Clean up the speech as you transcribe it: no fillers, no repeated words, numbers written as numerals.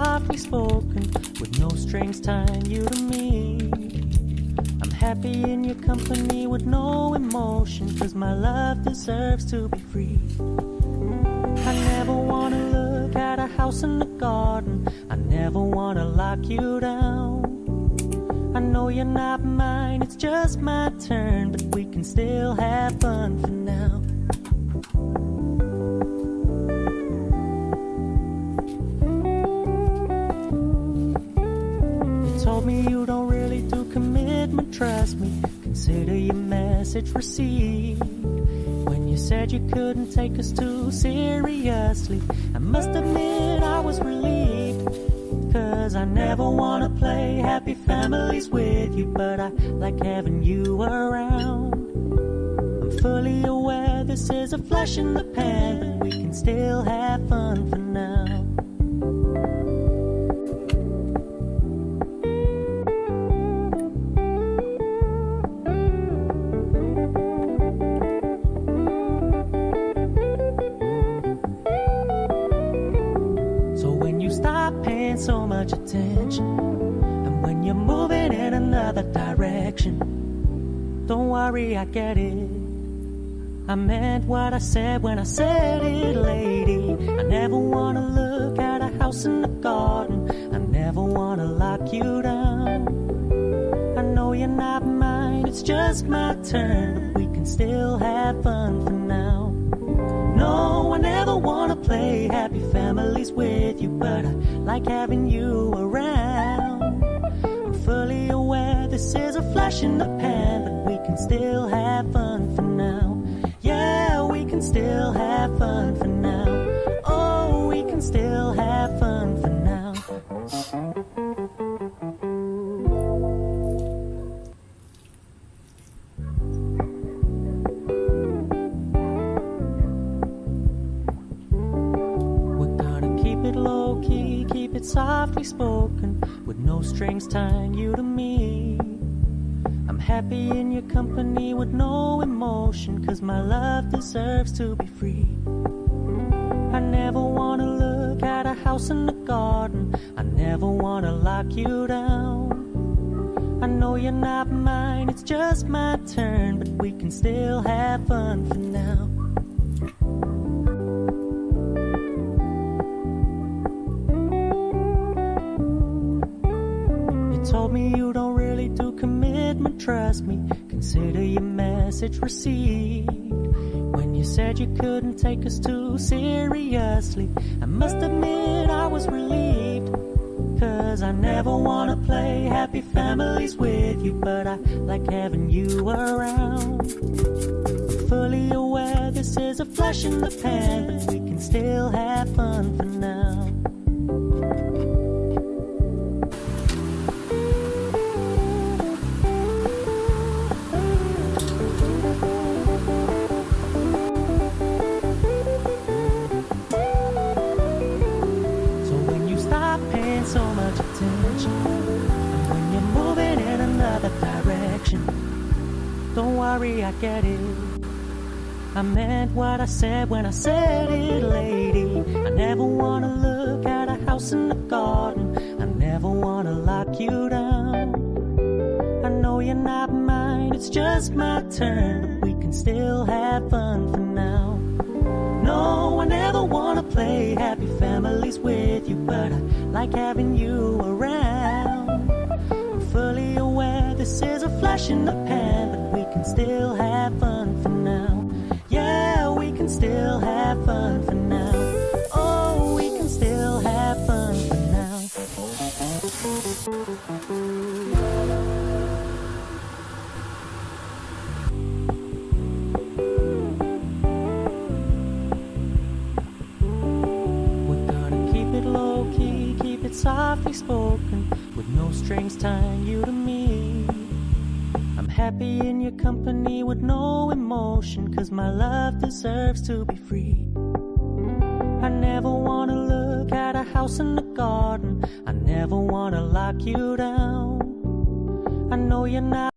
softly spoken, with no strings tying you to me. I'm happy in your company with no emotion, 'cause my love deserves to be free. I never wanna look at a house in the garden, I never wanna lock you down. I know you're not mine, it's just my turn, but we can still have fun for now. You told me you don't really do commitment, trust me, consider your message received. When you said you couldn't take us too seriously, I must admit I was relieved. 'Cause I never wanna play happy families with you, but I like having you around. I'm fully aware this is a flash in the pan, but we can still have fun for now. So much attention, and when you're moving in another direction, don't worry, I get it. I meant what I said when I said it, lady. I never wanna look at a house in the garden, I never wanna lock you down. I know you're not mine, it's just my turn, we can still have fun for now. No, I never wanna play happy families with you, but I like having you around. I'm fully aware this is a flash in the pan, but we can still have fun for now. Yeah, we can still have fun for now. Oh, we can still have fun for now. Low-key, keep it softly spoken, with no strings tying you to me. I'm happy in your company with no emotion, 'cause my love deserves to be free. I never wanna look at a house in the garden, I never wanna lock you down. I know you're not mine, it's just my turn, but we can still have fun for now. Told me you don't really do commitment, trust me, consider your message received. When you said you couldn't take us too seriously, I must admit I was relieved. 'Cause I never wanna play happy families with you, but I like having you around. I'm fully aware this is a flash in the pan, but we can still have fun for now. So much attention, and when you're moving in another direction, don't worry, I get it. I meant what I said when I said it, lady. I never wanna look at a house in the garden, I never wanna lock you down. I know you're not mine, it's just my turn, but we can still have fun for now. No, I never wanna play happy families with you, but I like having you around. I'm fully aware this is a flash in the pan, but we can still have fun for now. Yeah, we can still have fun for now. Oh, we can still have fun for now. Low-key, keep it softly spoken, with no strings tying you to me. I'm happy in your company with no emotion, 'cause my love deserves to be free. I never wanna look at a house in the garden, I never wanna lock you down. I know you're not